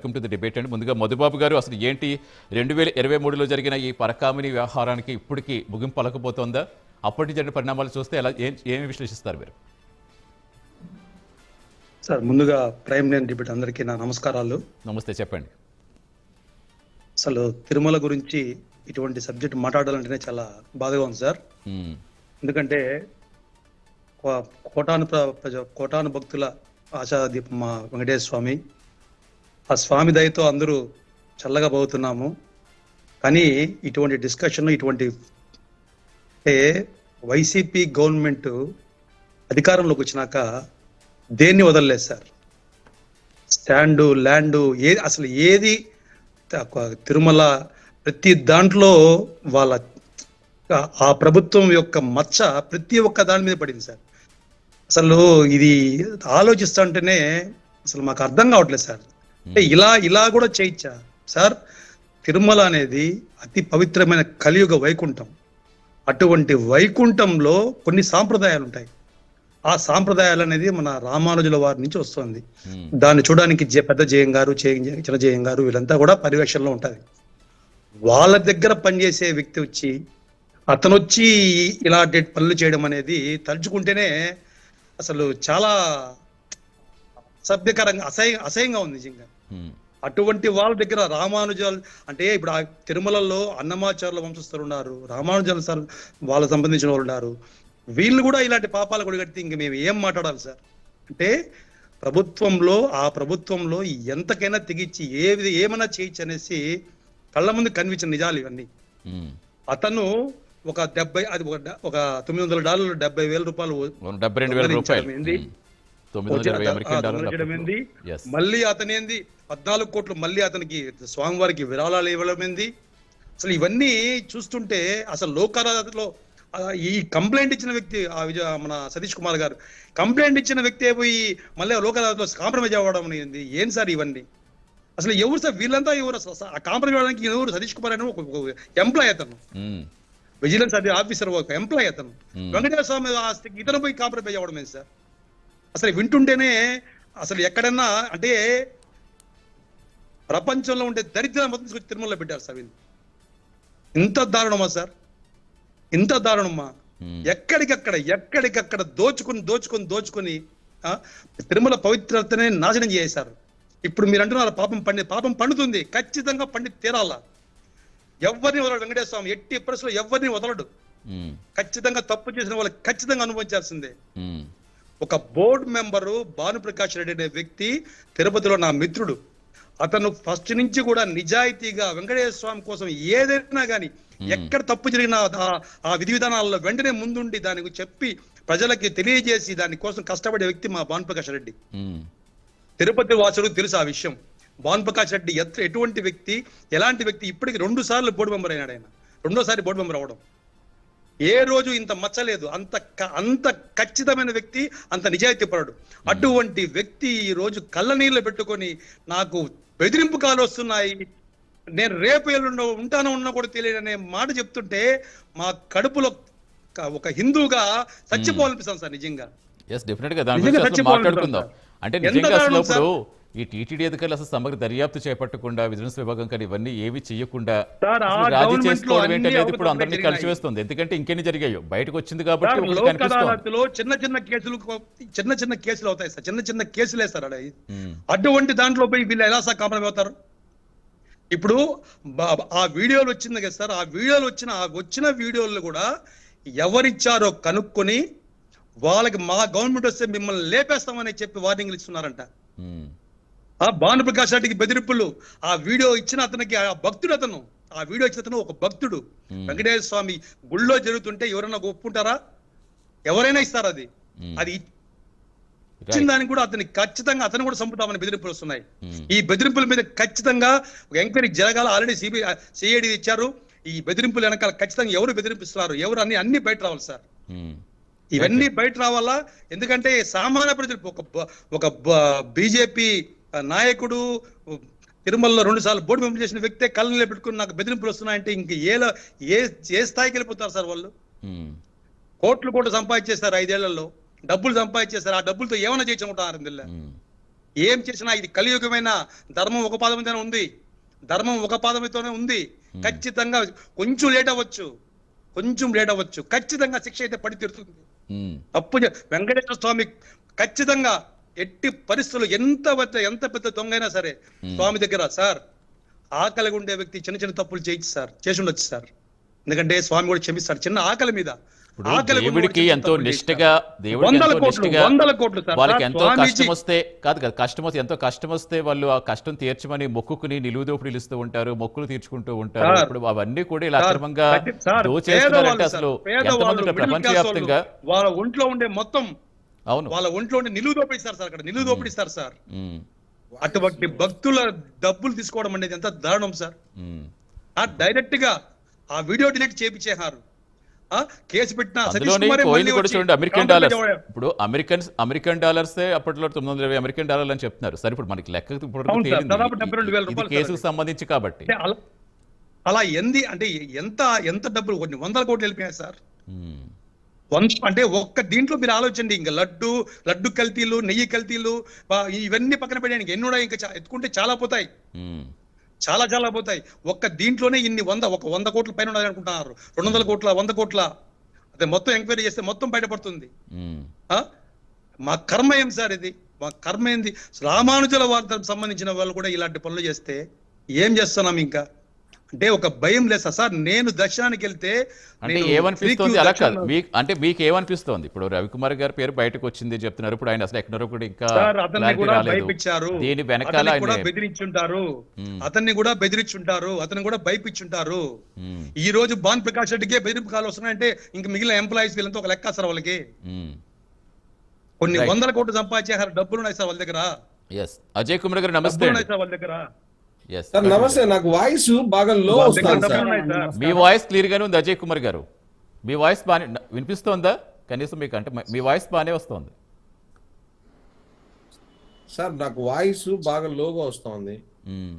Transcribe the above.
Welcome to the debate అండి. ముందుగా మధుబాబు గారు, అసలు ఏంటి 2023లో జరిగిన ఈ పరకామిని వ్యవహారానికి ఇప్పటికీ ముగింపు పలకపోతుందా? అప్పటి జరిగిన పరిణామాలు చూస్తే ఎలా ఏమి విశ్లేషిస్తారు మీరు? సార్, ముందుగా ప్రైమ్ లైన్ డిబేట్ అందరికీ నా నమస్కారాలు. నమస్తే, చెప్పండి. అసలు తిరుమల గురించి ఇటువంటి సబ్జెక్ట్ మాట్లాడాలంటేనే చాలా బాధగా ఉంది సార్. ఎందుకంటే కోటాను భక్తుల ఆశాదీపం మా వెంకటేశ్వర స్వామి. ఆ స్వామి దయతో అందరూ చల్లగా పోతున్నాము. కానీ ఇటువంటి డిస్కషన్, ఇటువంటి వైసీపీ గవర్నమెంట్ అధికారంలోకి వచ్చినాక దేన్ని వదలలేదు సార్. స్టాండు, ల్యాండు, అసలు ఏది తిరుమల ప్రతి దాంట్లో వాళ్ళ ఆ ప్రభుత్వం యొక్క మచ్చ ప్రతి ఒక్క దాని మీద పడింది సార్. అసలు ఇది ఆలోచిస్తుంటేనే అసలు మాకు అర్థం కావట్లేదు సార్. అంటే ఇలా కూడా చేయొచ్చా సార్? తిరుమల అనేది అతి పవిత్రమైన కలియుగ వైకుంఠం. అటువంటి వైకుంఠంలో కొన్ని సాంప్రదాయాలు ఉంటాయి. ఆ సాంప్రదాయాలు అనేది మన రామానుజుల వారి నుంచి వస్తుంది. దాన్ని చూడడానికి పెద్ద జయం గారు, చిన్న జయం గారు వీళ్ళంతా కూడా పర్యవేక్షణలో ఉంటుంది. వాళ్ళ దగ్గర పనిచేసే వ్యక్తి వచ్చి అతను వచ్చి ఇలాంటి పనులు చేయడం అనేది తలుచుకుంటేనే అసలు చాలా సభ్యకరంగా అసహ్యంగా ఉంది నిజంగా. అటువంటి వాళ్ళ దగ్గర రామానుజాలు అంటే ఇప్పుడు ఆ తిరుమలలో అన్నమాచార్యుల వంశస్థులు ఉన్నారు, రామానుజాలు సార్ వాళ్ళకి సంబంధించిన వాళ్ళు ఉన్నారు. వీళ్ళు కూడా ఇలాంటి పాపాలు కూడా కడితే ఇంక మేము ఏం మాట్లాడాలి సార్? అంటే ఆ ప్రభుత్వంలో ఎంతకైనా తెగించి ఏమైనా చేయొచ్చు అనేసి కళ్ళ ముందు కనిపించిన నిజాలు ఇవన్నీ. అతను ఒక $900 $72,000 మళ్ళీ అతనేంది 14 కోట్లు మళ్ళీ అతనికి స్వామివారికి విరాళాలు ఇవ్వడం ఏంది? అసలు ఇవన్నీ చూస్తుంటే అసలు లోకాదాలతలో ఈ కంప్లైంట్ ఇచ్చిన వ్యక్తి మన సతీష్ కుమార్ గారు కంప్లైంట్ ఇచ్చిన వ్యక్తి పోయి మళ్ళీ లోకాదాలతలో కాంప్రమైజ్ అవ్వడం అనేది ఏం సార్ ఇవన్నీ? అసలు ఎవరు సార్ వీళ్ళంతా? ఎవరు కాంప్రమైజ్ అవ్వడానికి? ఎవరు? సతీష్ కుమార్ అని ఒక ఎంప్లాయ్, అతను విజిలెన్స్ ఆఫీసర్, ఒక ఎంప్లాయ్ అతను. వెంకటేశ్వర స్వామి ఆస్తికి ఇతను పోయి కాంప్రమైజ్ అవ్వడం ఏంటి సార్? అసలు వింటుంటేనే అసలు ఎక్కడన్నా అంటే ప్రపంచంలో ఉండే దరిద్రం మొత్తం తీసుకొచ్చి తిరుమలలో పెట్టారు సార్ వీళ్ళు. ఇంత దారుణమా సార్? ఇంత దారుణమా? ఎక్కడికక్కడ దోచుకొని తిరుమల పవిత్రతనే నాశనం చేశారు. ఇప్పుడు మీరు అంటున్నారు పాపం పండుతుంది, ఖచ్చితంగా పండి తీరాలా. ఎవరిని వదలడు వెంకటేశ్వర స్వామి, ఎట్టి పరిస్థితుల్లో ఎవరిని వదలడు. ఖచ్చితంగా తప్పు చేసిన వాళ్ళకి ఖచ్చితంగా అనుభవించాల్సిందే. ఒక బోర్డు మెంబరు భానుప్రకాష్ రెడ్డి అనే వ్యక్తి తిరుపతిలో నా మిత్రుడు. అతను ఫస్ట్ నుంచి కూడా నిజాయితీగా వెంకటేశ్వర స్వామి కోసం ఏదైనా కానీ ఎక్కడ తప్పు జరిగినా ఆ విధి విధానాల్లో వెంటనే ముందుండి దానికి చెప్పి ప్రజలకి తెలియజేసి దానికోసం కష్టపడే వ్యక్తి మా భానుప్రకాష్ రెడ్డి. తిరుపతి వాసుడు తెలుసు ఆ విషయం. భానుప్రకాష్ రెడ్డి ఎటువంటి వ్యక్తి, ఎలాంటి వ్యక్తి. ఇప్పటికి 2 సార్లు బోర్డు మెంబర్ అయినాడు ఆయన. 2వ సారి బోర్డు మెంబర్ అవడం. ఏ రోజు ఇంత మచ్చలేదు. అంత ఖచ్చితమైన వ్యక్తి, అంత నిజాయితీ పరుడు. అటువంటి వ్యక్తి ఈ రోజు కళ్ళ నీళ్ళు పెట్టుకొని నాకు బెదిరింపు కాలు వస్తున్నాయి, నేను రేపు ఎల్లుండో ఉంటానో ఉన్నా కూడా తెలియదనే మాట చెప్తుంటే మా కడుపులో ఒక హిందూగా చచ్చిపోవాలనిపిస్తాను సార్ నిజంగా. మాట్లాడుకుందాం. అంటే నిజంగా అసలు ఇప్పుడు ఈ టీటీడీ అధికారులు అసలు సమగ్ర దర్యాప్తు చేపట్టకుండా, విజిలెన్స్ విభాగం కానీ ఇవన్నీ ఏవి చేయకుండా రాజీ చేసుకోవడం ఏంటనేది ఇప్పుడు అందరినీ కలిసి వేస్తుంది. ఎందుకంటే ఇంకెన్ని జరిగాయో బయటకు వచ్చింది కాబట్టి చిన్న కేసులు అవుతాయి సార్, చిన్న కేసులే సార్. అటువంటి దాంట్లో పోయి వీళ్ళు ఎలా సార్ కాంప్రమైజ్ అవుతారు? ఇప్పుడు ఆ వీడియోలు వచ్చింది కదా సార్, ఆ వీడియోలు వచ్చిన వీడియోలు కూడా ఎవరిచ్చారో కనుక్కొని వాళ్ళకి మా గవర్నమెంట్ వస్తే మిమ్మల్ని లేపేస్తామని చెప్పి వార్నింగ్లు ఇస్తున్నారంట. ఆ భానుప్రకాష్ రెడ్డికి బెదిరింపులు. ఆ వీడియో ఇచ్చిన అతనికి ఆ భక్తుడు, ఆ వీడియో ఇచ్చిన అతను ఒక భక్తుడు. వెంకటేశ్వర స్వామి గుళ్ళో జరుగుతుంటే ఎవరైనా ఒప్పుకుంటారా? ఎవరైనా ఇస్తారు. అది ఇచ్చిన దానికి కూడా అతను కూడా చంపుతామని బెదిరింపులు వస్తున్నాయి. ఈ బెదిరింపుల మీద ఖచ్చితంగా ఒక ఎంక్వైరీ జరగాల. ఆల్రెడీ సిఐడి ఇచ్చారు. ఈ బెదిరింపులు వెనకాల ఖచ్చితంగా ఎవరు బెదిరింపిస్తున్నారు, ఎవరు అన్ని బయట రావాలి సార్. ఇవన్నీ బయట రావాలా? ఎందుకంటే సామాన్య ప్రజలు ఒక బీజేపీ నాయకుడు తిరుమలలో 2 సార్లు బోర్డు మెంబర్ చేసిన వ్యక్తే కళ్ళని పెట్టుకుని నాకు బెదిరింపులు వస్తున్నాయంటే ఇంక ఏ స్థాయికి వెళ్ళిపోతారు సార్ వాళ్ళు? కోట్లు సంపాదించేస్తారు 5 ఏళ్లలో, డబ్బులు సంపాదించేస్తారు. ఆ డబ్బులతో ఏమైనా చేయించుకుంటారు. ఏం చేసినా ఇది కలియుగమైన ధర్మం ఒక పాదమితోనే ఉంది, ధర్మం ఒక పాదమితోనే ఉంది. ఖచ్చితంగా కొంచెం లేట్ అవ్వచ్చు, ఖచ్చితంగా శిక్ష అయితే పడి తీరుతుంది. తప్పు వెంకటేశ్వర స్వామి ఖచ్చితంగా ఎట్టి పరిస్థితులు ఎంత పెద్ద దొంగ అయినా సరే స్వామి దగ్గర సార్ ఆకలిగా ఉండే వ్యక్తి చిన్న చిన్న తప్పులు చేసి ఉండొచ్చు సార్, ఎందుకంటే స్వామి కూడా క్షమిస్తాడు చిన్న ఆకలి మీద. దేవుడికి ఎంతో నిష్ఠగా వాళ్ళకి ఎంతో కష్టం వస్తే ఎంతో కష్టం వస్తే వాళ్ళు ఆ కష్టం తీర్చమని మొక్కుకుని నిలువుదోపుడు ఇస్తూ ఉంటారు, మొక్కులు తీర్చుకుంటూ ఉంటారు. ఇప్పుడు అవన్నీ కూడా ఇలా అక్రమంగా దోచేస్తున్నారంటే అసలు ఎంతమంది ప్రపంచవ్యాప్తంగా వాళ్ళ ఒంట్లో ఉండే మొత్తం వాళ్ళ ఒంట్లో ఉండే నిలువు దోపిడిస్తారు సార్, అక్కడ నిలువు దోపిడిస్తారు సార్. అటువంటి భక్తుల డబ్బులు తీసుకోవడం అనేది ఎంత దారుణం సార్. డైరెక్ట్ గా ఆ వీడియో డిలీట్ చేయించేహారు, కేసు పెట్టిన చూడండి అమెరికన్ డాలర్స్. ఇప్పుడు అమెరికన్ డాలర్స్ అప్పట్లో 920 అమెరికన్ డాలర్లు అని చెప్తున్నారు. సరే ఇప్పుడు మనకి లెక్క కేసుకు సంబంధించి కాబట్టి అలా అంటే ఎంత డబ్బులు కొన్ని 100 కోట్లు వెళ్ళిపోయాయి సార్. అంటే ఒక్క దీంట్లో మీరు ఆలోచించండి, ఇంకా లడ్డు కల్తీలు, నెయ్యి కల్తీలు ఇవన్నీ పక్కన పెట్టడానికి ఎన్ని ఉన్నాయి, ఇంకా ఎత్తుకుంటే చాలా పోతాయి, చాలా పోతాయి. ఒక్క దీంట్లోనే ఇన్ని 100 కోట్ల పైన ఉండాలి అనుకుంటున్నారు, 200 కోట్ల 100 కోట్ల. అదే మొత్తం ఎంక్వైరీ చేస్తే మొత్తం బయటపడుతుంది. మా కర్మ ఏం సార్ ఇది, మా కర్మ ఏంది? రామానుజుల వార్తకు సంబంధించిన వాళ్ళు కూడా ఇలాంటి పనులు చేస్తే ఏం చేస్తున్నాం ఇంకా? అంటే ఒక భయం లేదా సార్? నేను దర్శనానికి వెళ్తే అంటే ఏమనిపిస్తుంది, అలా కాదు అంటే మీకు ఏమనిపిస్తోంది? ఇప్పుడు రవికుమార్ గారి పేరు బయటకు వచ్చింది చెప్తున్నారు, ఇప్పుడు ఆయన అసలు ఎక్కడో కూడా ఇంకా దీని వెనకాల బెదిరించుంటారు, అతన్ని కూడా భయపించుంటారు. ఈ రోజు భాన్ ప్రకాష్ రెడ్డికే బెదిరింపు కాలు వస్తున్నాయంటే ఇంక మిగిలిన ఎంప్లాయీస్ వీళ్ళంతా ఒక లెక్క సార్. వాళ్ళకి కొన్ని 100 కోట్లు సంపాదించారు, డబ్బులు ఉన్నాయి సార్ వాళ్ళ దగ్గర. అజయ్ కుమార్ గారు నమస్తే. వాళ్ళ దగ్గర నమస్తే, నాకు వాయిస్ బాగా లో వస్తుంది. మీ వాయిస్ క్లియర్ గానే ఉంది అజయ్ కుమార్ గారు, మీ వాయిస్ బాగా వినిపిస్తోందా కనీసం మీకు? అంటే మీ వాయిస్ బాగానే వస్తుంది సార్, నాకు వాయిస్ బాగా లోగా వస్తుంది.